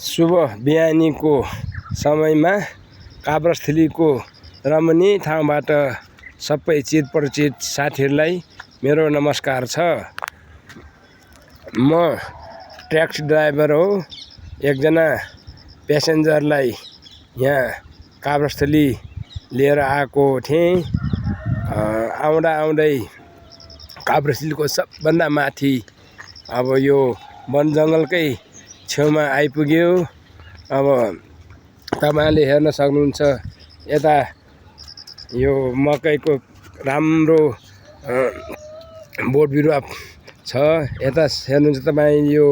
शुभ बिहानीको समयमा काभ्रेस्थलीको रमणीय ठाउँबाट सबै चिरपरिचित साथीहरूलाई मेरो नमस्कार छ। म ट्याक्सी ड्राइभर हो। एकजना प्यासेन्जरलाई यहाँ काभ्रेस्थली लिएर आएको थिएँ। आउँदै काभ्रेस्थलीको सबभन्दा माथि अब यो वन जङ्गलकै छेउमा आइपुग्यो। अब तपाईहरुले हेर्न सक्नुहुन्छ यता यो मकैको राम्रो बोट बिरुवा छ। यता हेर्नुहुन्छ तपाई यो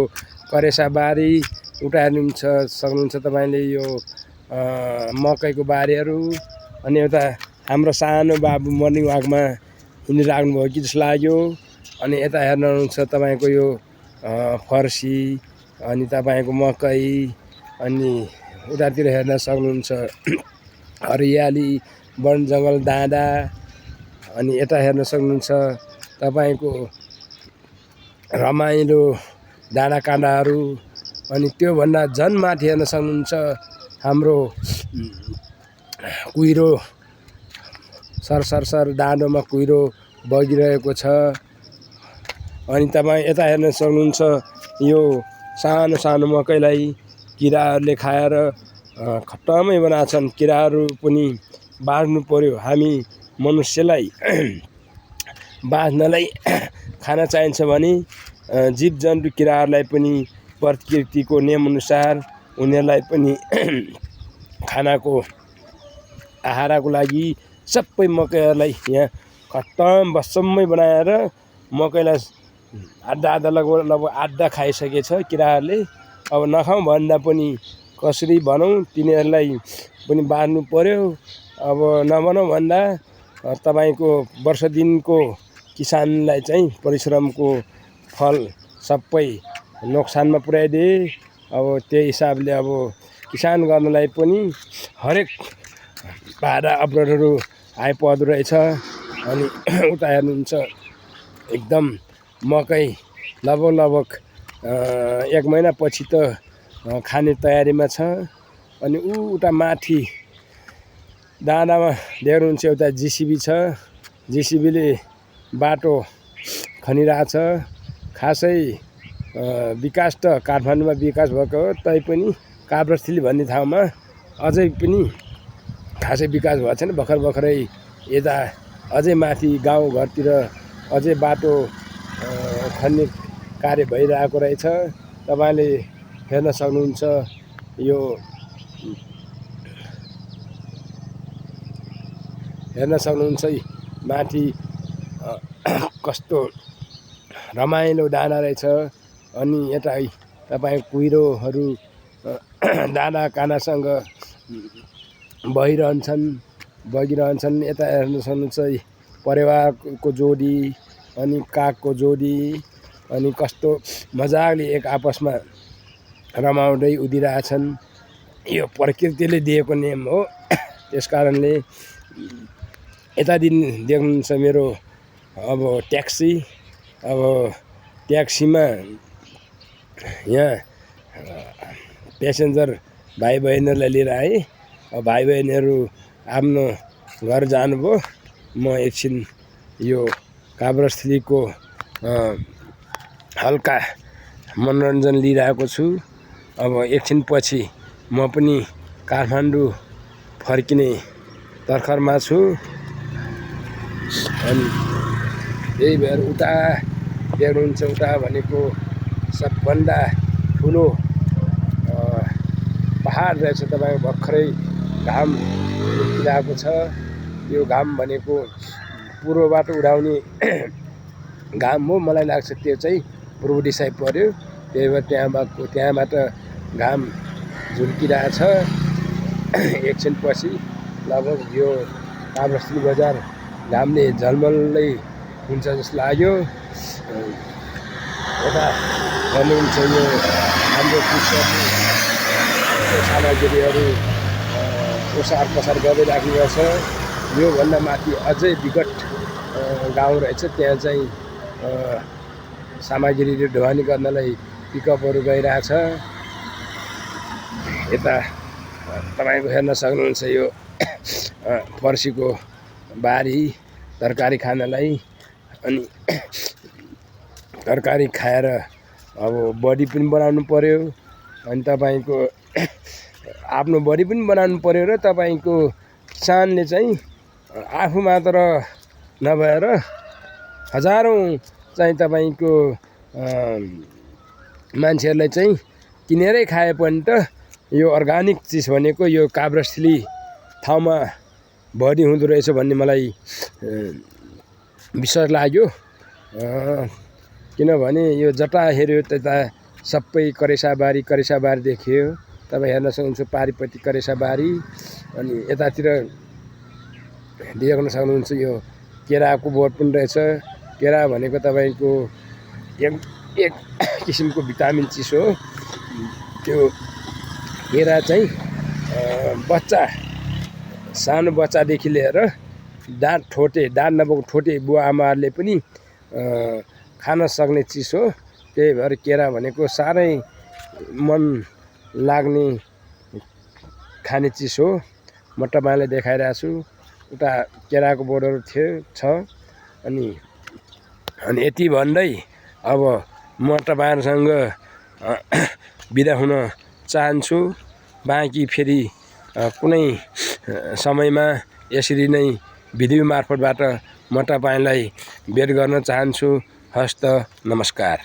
करेसा बारी, उता हेर्नुहुन्छ सक्नुहुन्छ तपाईले यो मकैको बारीहरु। अनि यता हाम्रो सानो बाबु मर्निङ वाकमा हिँडिराख्नु भयो कि जस्तो लाग्यो। अनि यता हेर्नुहुन्छ तपाईको यो फर्सी, अनि तपाईको मकै, अनि उतातिर हेर्न सक्नुहुन्छ हरियाली वन जङ्गल डाँडा। अनि यता हेर्न सक्नुहुन्छ तपाईको रमाइलो डाँडा काँडाहरू। अनि त्यो भन्दा झन माथि हेर्न सक्नुहुन्छ हाम्रो कुहिरो सरसर डाँडोमा कुहिरो बगिरहेको छ। अनि तपाई यता हेर्न सक्नुहुन्छ यो सानो सानो मकैलाई किराहरूले खाएर खत्तमै बनाछन्। किराहरू पनि बाँच्नु पर्यो। हामी मनुष्यलाई बाँच्नलाई खाना चाहिन्छ भने जीव जन्तु किराहरूलाई पनि प्रकृतिको नियमअनुसार उनीहरूलाई पनि खानाको आहारको लागि सबै मकैहरूलाई यहाँ खत्तम बस्सम्मै बनाएर मकैलाई आधा लगभग आधा खाइसकेछ किराहरूले। अब नखाउँ भन्दा पनि कसरी भनौँ, तिनीहरूलाई पनि बाँच्नु पर्यो। अब नभनौँ भन्दा तपाईको वर्ष दिनको किसानलाई चाहिँ परिश्रमको फल सबै नोक्सानमा पुर्याइदिए। अब त्यही हिसाबले अब किसान गर्नलाई पनि हरेक बाधा अवरोधहरू आइपर्दो रहेछ। अनि उता हेर्नुहुन्छ एकदम मकै लगभग 1 महिना पछि त खाने तयारीमा छ। अनि उता माथि डाँडामा देख्नुहुन्छ एउटा जेसीबी छ। जेसीबीले बाटो खनिरहेछ। खासै विकास त काठमाडौँमा विकास भएको हो, तैपनि काभ्रेस्थली भन्ने ठाउँमा अझै पनि खासै विकास भएको छैन। भर्खरै यता अझै माथि गाउँघरतिर अझै बाटो खन्ने कार्य भइरहेको रहेछ। तपाईले हेर्न सक्नुहुन्छ यो माथि कस्तो रमाइलो डाँडा रहेछ। अनि यता तपाईँ कुहिरोहरू डाँडा काँडासँग बगिरहन्छन्। यता हेर्न सक्नुहुन्छ परेवाको जोडी, अनि कागको जोडी, अनि कस्तो मजाले एक आपसमा रमाउँदै उदिरहेछन्। यो प्रकृतिले दिएको नियम हो। त्यसकारणले यतादेखि देख्नुहुन्छ मेरो अब ट्याक्सी। अब ट्याक्सीमा यहाँ प्यासेन्जर भाइ बहिनीहरूलाई लिएर आएँ। भाइ बहिनीहरू आफ्नो घर जानुभयो। म एकछिन यो काभ्रेस्थलीको हल्का मनोरञ्जन लिइरहेको छु। अब एकछिन पछि म पनि काठमाडौँ फर्किने तर्खरमा छु। अनि त्यही भएर उता देख्नुहुन्छ, उता भनेको सबभन्दा ठुलो पहाड रहेछ। तपाईको भर्खरै घाम उठिरहेको छ। यो घाम भनेको पूर्वबाट उदाउने घाम हो। मलाई लाग्छ त्यो चाहिँ पूर्व दिशा पर्यो। त्यही भएर त्यहाँबाट घाम झुल्किरहेछ। एकछिन पछि लगभग यो काभ्रेस्थली बजार घामले झलमलै हुन्छ जस्तो लाग्यो। यता हेर्नुहुन्छ यो हाम्रो कृषकहरू सामग्रीहरू ओसार पसार गरिराख्नु छ। यो भन्दा माथि अझै विकट गाउँ रहेछ। त्यहाँ चाहिँ सामग्रीहरू ढुवानी गर्नलाई पिकअपहरू गइरहेछ। यता तपाईँको हेर्न सक्नुहुन्छ यो फर्सीको बारी तरकारी खानलाई। अनि तरकारी खाएर अब बडी पनि बनाउनु पर्यो। अनि तपाईँको आफ्नो बडी पनि बनाउनु पर्यो र तपाईँको किसानले चाहिँ आफू मात्र नभएर हजारौँ चाहिँ तपाईँको मान्छेहरूलाई चाहिँ किनेरै खाए पनि त यो अर्ग्यानिक चिज भनेको यो काभ्रेस्थली ठाउँमा बढी हुँदो रहेछ भन्ने मलाई विश्वास लाग्यो। किनभने यो जता हेऱ्यो त्यता सबै करेसाबारी देखियो। तपाईँ हेर्न सक्नुहुन्छ पारिपट्टि करेसाबारी। अनि यतातिर देख्न सक्नुहुन्छ यो केराको बोट पनि रहेछ। केरा भनेको तपाईँको एक किसिमको भिटामिन चिज हो। त्यो केरा चाहिँ बच्चा सानो बच्चादेखि लिएर दाँत नभएको ठोटे बुवा आमाहरूले पनि खान सक्ने चिज हो। त्यही भएर केरा भनेको साह्रै मन लाग्ने खाने चिज हो। म तपाईँलाई देखाइरहेको छु। उता केराको बोटहरू छ। अनि यति भन्दै अब म तपाईँहरूसँग बिदा हुन चाहन्छु। बाँकी फेरि कुनै समयमा यसरी नै भिडियो मार्फतबाट म तपाईँलाई भेट गर्न चाहन्छु। हस्त नमस्कार।